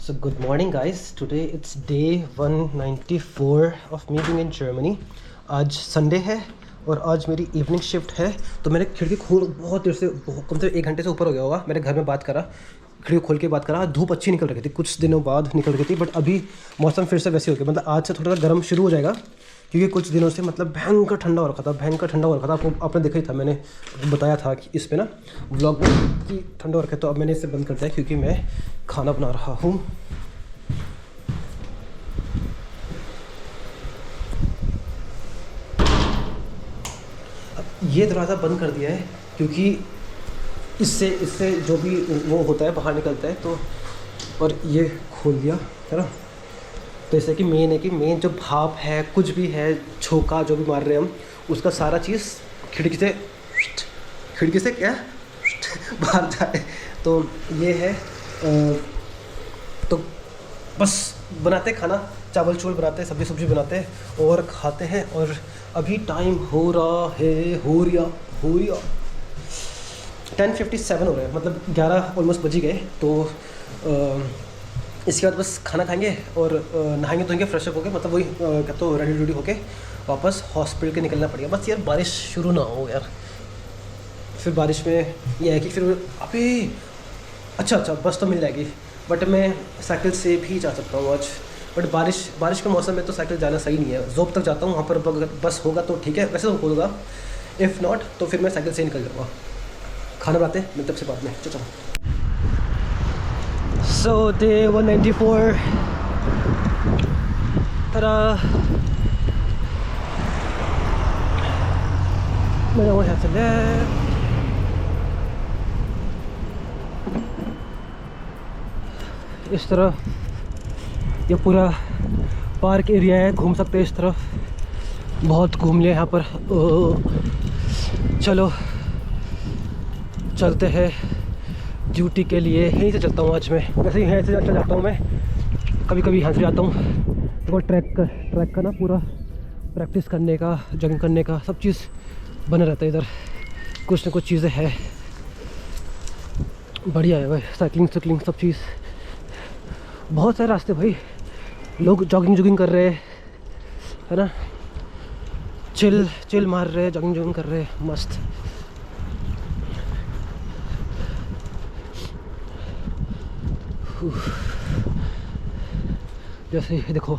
So good morning guys. Today it's day 194 of me being in Germany. आज Sunday है और आज मेरी इवनिंग शिफ्ट है, तो मैंने खिड़की खोल बहुत देर से कम से 1 घंटे से ऊपर हो गया होगा मैंने घर में बात करा, खिड़की खोल के बात करा। धूप अच्छी निकल रही थी, कुछ दिनों बाद निकल रही थी, बट अभी मौसम फिर से वैसे हो गया। मतलब आज से थोड़ा सा गर्म शुरू हो जाएगा क्योंकि कुछ दिनों से मतलब भयंकर ठंडा हो रखा था, भयंकर ठंडा हो रखा था। आपने देखा ही था, मैंने बताया था कि इस पे ना व्लॉग में कि ठंडा हो रखा है। तो अब मैंने इसे बंद कर दिया क्योंकि मैं खाना बना रहा हूँ। ये दरवाज़ा बंद कर दिया है क्योंकि इससे जो भी वो होता है बाहर निकलता है, तो और ये खोल दिया है ना। तो जैसे कि मेन जो भाप है, कुछ भी है, झोंका जो भी मार रहे हैं हम, उसका सारा चीज़ खिड़की से क्या बाहर जाए। तो ये है तो बस बनाते खाना, चावल चूवल बनाते हैं, सब्जी बनाते हैं और खाते हैं। और अभी टाइम हो रहा है 10:57 हो रहे हैं, मतलब 11 ऑलमोस्ट बज ही गए। तो इसके बाद बस खाना खाएंगे और नहाएंगे धोएंगे, फ्रेश अप होके, मतलब वही क्या तो रेडी होके वापस हॉस्पिटल के निकलना पड़ेगा। बस यार बारिश शुरू ना हो यार, फिर बारिश में ये है कि फिर अबे अच्छा बस तो मिल जाएगी, बट मैं साइकिल से भी जा सकता हूँ आज। बट बारिश के मौसम में तो साइकिल जाना सही नहीं है। जोब तक जाता हूँ, वहाँ पर अगर बस होगा तो ठीक है, वैसे तो होगा, इफ़ नॉट तो फिर मैं साइकिल से ही निकल जाऊँगा। खाना बनाते हैं, मिलते से बाद में। चलो So day 194. Ta-da! I don't have to left. इस तरफ ये पूरा पार्क एरिया है, घूम सकते हैं इस तरफ, बहुत घूम लिया यहाँ पर। चलो चलते हैं ड्यूटी के लिए। यहीं से चलता हूँ आज मैं, वैसे ही यहीं से चल जाता हूँ मैं, कभी यहाँ से जाता हूँ। तो ट्रैक का ना पूरा प्रैक्टिस करने का, जॉगिंग करने का सब चीज़ बना रहता है इधर, कुछ ना कुछ चीज़ें है। बढ़िया है भाई, साइकिलिंग सब चीज़, बहुत सारे रास्ते भाई, लोग जॉगिंग कर रहे हैं, है ना, चिल मार रहे हैं, जॉगिंग कर रहे हैं, मस्त। जैसे देखो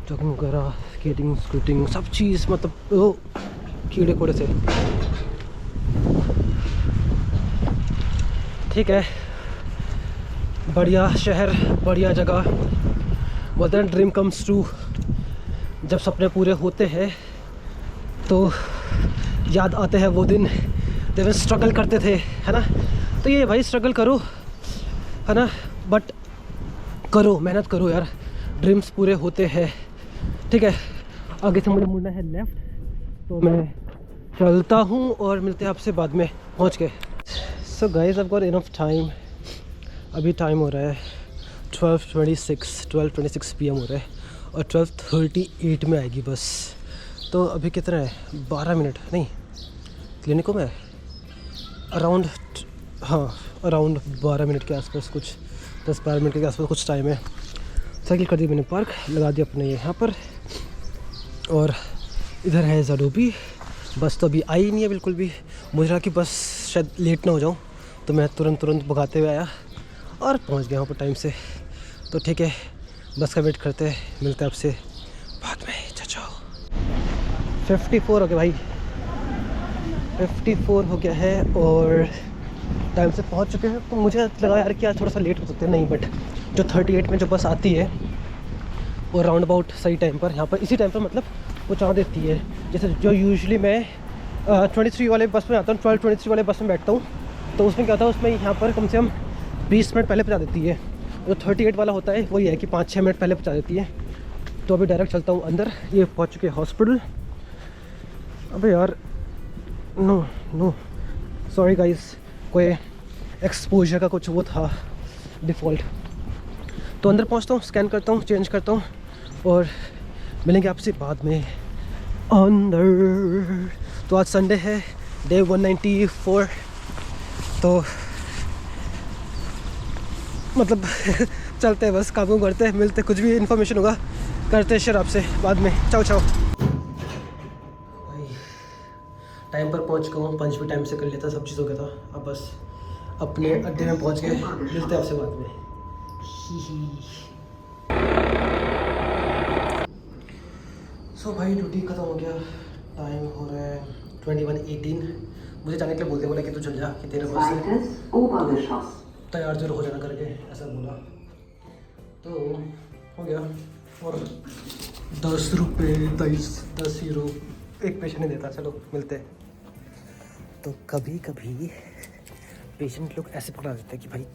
जॉगिंग वगैरह, स्केटिंग सब चीज़, मतलब वो कीड़े कोड़े से ठीक है। बढ़िया शहर, बढ़िया जगह, बोलते हैं ड्रीम कम्स ट्रू। जब सपने पूरे होते हैं तो याद आते हैं वो दिन जब हम स्ट्रगल करते थे, है ना। तो ये भाई स्ट्रगल करो, है ना, बट करो, मेहनत करो यार, ड्रीम्स पूरे होते हैं, ठीक है। आगे से मुझे मुड़ना है लेफ़्ट, तो मैं चलता हूँ और मिलते हैं आपसे बाद में पहुँच के। So guys, I've got enough time। अभी टाइम हो रहा है 12:26 PM हो रहा है और 12:38 में आएगी बस। तो अभी कितना है, 12 मिनट नहीं, क्लिनिक में अराउंड 12 मिनट के आसपास, कुछ 10-12 मिनट के आसपास कुछ टाइम है। साइकिल कर दी मैंने पार्क, लगा दिया अपने यहाँ पर, और इधर है ज़रूबी। बस तो अभी आई नहीं है बिल्कुल भी, मुझे लगा कि बस शायद लेट ना हो जाऊँ, तो मैं तुरंत भगाते हुए आया और पहुँच गया वहाँ पर टाइम से। तो ठीक है, बस का वेट करते हैं, मिलते हैं आपसे बाद में। चाचो 54 हो गया भाई, 54 हो गया है और टाइम से पहुंच चुके हैं। तो मुझे लगा यार कि आज थोड़ा सा लेट हो सकते हैं, नहीं, बट जो 38 में जो बस आती है वो राउंड अबाउट सही टाइम पर, यहाँ पर इसी टाइम पर मतलब पहुँचा देती है। जैसे जो यूजुअली मैं 23 वाले बस में आता हूँ, 12:23 वाले बस में बैठता हूँ, तो उसमें क्या होता है, उसमें यहाँ पर कम से कम 20 मिनट पहले पहुँचा देती है। जो 38 वाला होता है वही है कि 5-6 मिनट पहले पहुँचा देती है। तो अभी डायरेक्ट चलता हूँ अंदर। ये पहुँच चुके हैं हॉस्पिटल। अबे यार नो सॉरी गाइस, कोई एक्सपोजर का कुछ वो था डिफ़ॉल्ट। तो अंदर पहुंचता हूँ, स्कैन करता हूँ, चेंज करता हूँ और मिलेंगे आपसे बाद में अंदर। तो आज संडे है, डे 194। तो मतलब चलते हैं बस, काम करते हैं, मिलते, कुछ भी इन्फॉर्मेशन होगा करते हैं शेयर आपसे बाद में। चाओ चाओ। भाई टाइम पर पहुंच गया हूँ, पंच भी टाइम से कर लिया था, सब चीज़ हो गया था। अब बस अपने अड्डे में पहुंच गए, मिलते हैं आपसे बाद में। सो भाई ड्यूटी ख़त्म हो गया, टाइम हो रहा है 21:18। मुझे जाने के लिए बोलते, बोला कि तू चल जा, कि तेरे पास तैयार जरूर हो जाना करके ऐसा बोला। तो हो गया। और 10 रुपये 10 यूरो एक पेशेंट नहीं देता। चलो मिलते हैं। तो कभी कभी पेशेंट लोग ऐसे पकड़ा देते हैं कि भाई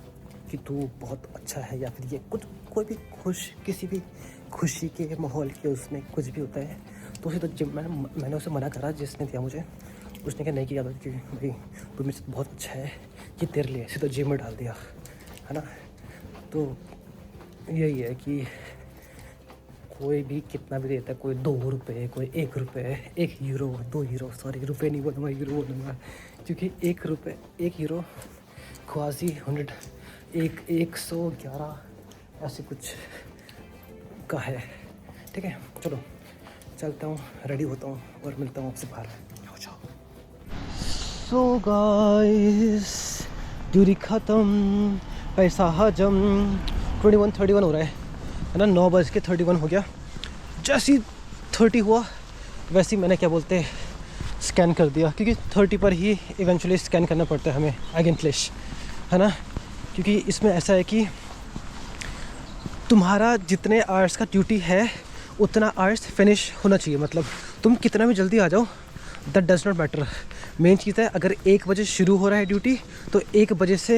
कि तू बहुत अच्छा है, या फिर ये कुछ कोई भी किसी भी खुशी के माहौल के उसमें कुछ भी होता है तो उसे तो जिम मैंने उसे मना करा, जिसने दिया मुझे, उसने क्या नहीं किया था कि भाई तू मुझसे बहुत अच्छा है कि तेरे लिए ऐसे तो जिम में डाल दिया, है ना। तो यही है कि कोई भी कितना भी देता है, कोई 2 रुपये, कोई 1 रुपये, 1 यूरो, 2 यूरो, सॉरी रुपये नहीं बोलूँगा, यूरो बोलूँगा, क्योंकि 1 रुपये 1 यूरो क्वासी 111 ऐसे कुछ का है। ठीक है, चलो चलता हूँ, रेडी होता हूँ और मिलता हूँ आपसे बाहर। सो गाइस ड्यूटी ख़त्म, पैसा हजम। 21:31 हो रहा है ना, 9:31 हो गया। जैसी 30 हुआ वैसे ही मैंने क्या बोलते हैं स्कैन कर दिया, क्योंकि 30 पर ही इवेंचुअली स्कैन करना पड़ता है हमें आइगेनफ्लैश, है ना। क्योंकि इसमें ऐसा है कि तुम्हारा जितने आवर्स का ड्यूटी है उतना आवर्स फिनिश होना चाहिए। मतलब तुम कितना भी जल्दी आ जाओ, that does not matter. Main चीज़ है अगर 1 बजे शुरू हो रहा है ड्यूटी तो 1 बजे या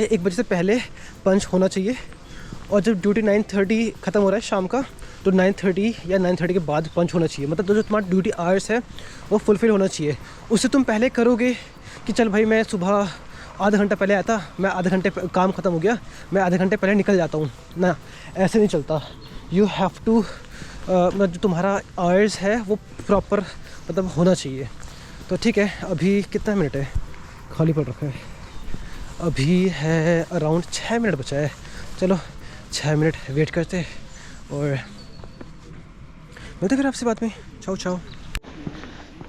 1 बजे से पहले पंच होना चाहिए। और जब ड्यूटी 9:30 ख़त्म हो रहा है शाम का, तो 9:30 या 9:30 के बाद पंच होना चाहिए। मतलब जो तुम्हारा ड्यूटी आवर्स है वो फुलफिल होना चाहिए। उससे तुम पहले करोगे कि चल भाई मैं सुबह आधा घंटा पहले आया था, मैं आधे घंटे काम ख़त्म हो गया, मैं आधे घंटे पहले निकल जाता हूँ ना, ऐसे नहीं चलता। यू हैव टू मतलब जो तुम्हारा आवर्स है वो प्रॉपर मतलब होना चाहिए। तो ठीक है, अभी कितना मिनट है, खाली पड़ रखा है, अभी है अराउंड 6 मिनट बचा है। चलो 6 मिनट वेट करते और मिलते फिर आपसे बाद में। चाओ चाओ।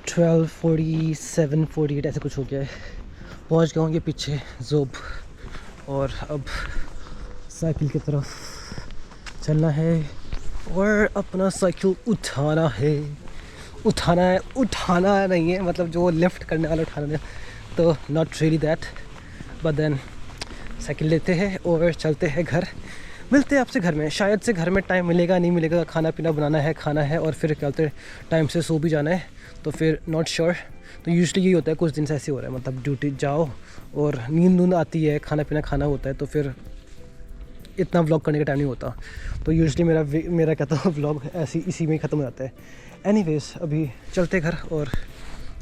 12:47 48 ऐसे कुछ हो गया है, पहुंच गया हूँ ये पीछे जोब। और अब साइकिल की तरफ चलना है और अपना साइकिल उठाना नहीं है, मतलब जो लिफ्ट करने वाला उठाना है, तो not really that, but then cycle लेते हैं और चलते हैं घर। मिलते हैं आपसे घर में, शायद से घर में टाइम मिलेगा नहीं मिलेगा, खाना पीना बनाना है, खाना है, और फिर क्या बोलते टाइम से सो भी जाना है, तो फिर नॉट श्योर। तो यूजुअली यही होता है, कुछ दिन से ऐसे हो रहा है, मतलब ड्यूटी जाओ और नींद आती है, खाना पीना खाना होता है, तो फिर इतना व्लॉग करने का टाइम नहीं होता। तो यूजुअली मेरा कहता हूँ व्लॉग ऐसी इसी में ही ख़त्म हो जाता है। एनीवेज अभी चलते घर और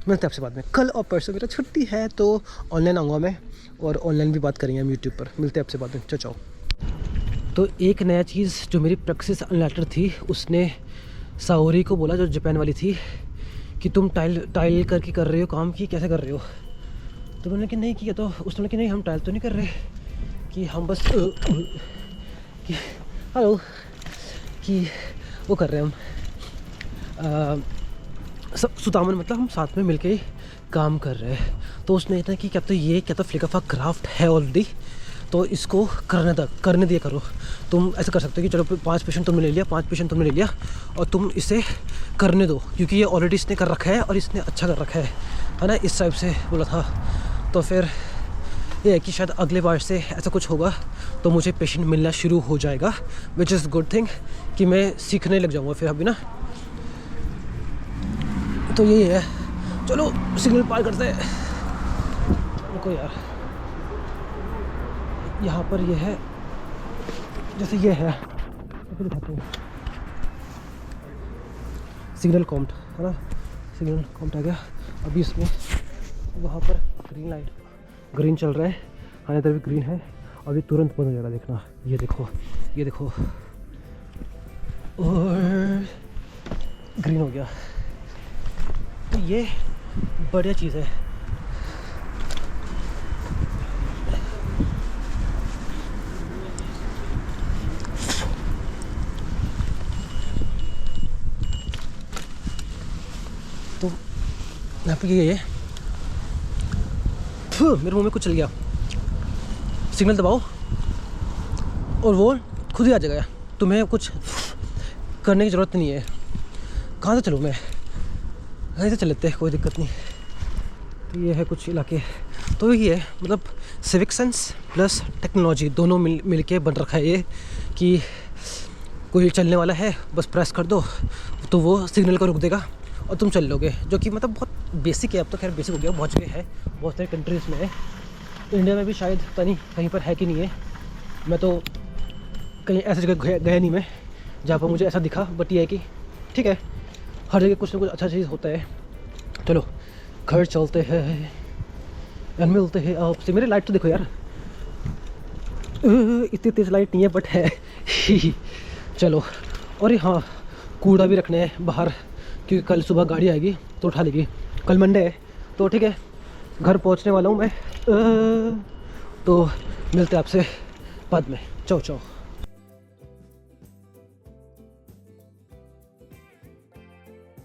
मिलते हैं आपसे बाद में। कल और परसों मेरा छुट्टी है तो ऑनलाइन आऊँगा मैं, और ऑनलाइन भी बात करेंगे हम यूट्यूब पर। मिलते हैं आपसे बाद में, चाओ। तो एक नया चीज़ जो मेरी प्रैक्टिस अनलेटर थी, उसने साओरी को बोला, जो जापान वाली थी, कि तुम टाइल करके कर रहे हो काम, की कैसे कर रहे हो। तो मैंने कि नहीं किया, तो उसने बोला कि नहीं हम टाइल तो नहीं कर रहे, कि हम बस कि हेलो कि वो कर रहे हैं हम सब सुतामन, मतलब हम साथ में मिलके ही काम कर रहे हैं। तो उसने इतना कि क्या तो फ्लिकाफा क्राफ्ट है ऑलरेडी, तो इसको करने दिया करो। तुम ऐसे कर सकते हो कि चलो 5 पेशेंट तुमने ले लिया, 5 पेशेंट तुमने ले लिया, और तुम इसे करने दो, क्योंकि ये ऑलरेडी इसने कर रखा है और इसने अच्छा कर रखा है ना, इस टाइप से बोला था। तो फिर ये है कि शायद अगले बार से ऐसा कुछ होगा तो मुझे पेशेंट मिलना शुरू हो जाएगा, विच इज़ गुड थिंग, कि मैं सीखने लग जाऊँगा फिर अभी ना। तो यही है, चलो सिग्नल पार करते हैं। रुको यार, यहाँ पर ये है, जैसे ये है तो दिखाते हैं, सिग्नल कॉम्ट है ना, सिग्नल कॉम्ट आ गया। अभी इसमें वहाँ पर ग्रीन चल रहा है, हाँ इधर भी ग्रीन है, अभी तुरंत बंद हो जाएगा, देखना, ये देखो और ग्रीन हो गया। तो ये बढ़िया चीज़ है। यहाँ पे ये मेरे मुंह में कुछ चल गया, सिग्नल दबाओ और वो खुद ही आ जाएगा, तुम्हें कुछ करने की ज़रूरत नहीं है। कहाँ से चलूँ मैं, यहीं से चल लेते हैं, कोई दिक्कत नहीं। तो ये है कुछ इलाके, तो ये है मतलब सिविक सेंस प्लस टेक्नोलॉजी दोनों मिल के बन रखा है ये, कि कोई चलने वाला है बस प्रेस कर दो तो वो सिग्नल को रोक देगा और तुम चल लोगे, जो कि मतलब बहुत बेसिक है। अब तो खैर बेसिक हो गया, बहुत जगह है, बहुत सारे कंट्रीज़ में है। इंडिया में भी शायद पता नहीं कहीं पर है कि नहीं है, मैं तो कहीं ऐसी जगह गया नहीं मैं जहाँ पर मुझे ऐसा दिखा। बट ये है कि ठीक है, हर जगह कुछ ना कुछ अच्छा चीज़ होता है। चलो घर चलते हैं और मिलते हैं आपसे। मेरी लाइट तो देखो यार, इतनी तेज़ लाइट नहीं है बट है। चलो, और हाँ कूड़ा भी रखने हैं बाहर, क्योंकि कल सुबह गाड़ी आएगी तो उठा लेगी। कल मंडे है तो ठीक है, घर पहुंचने वाला हूँ मैं। तो मिलते हैं आपसे बाद में। चाओ चाओ।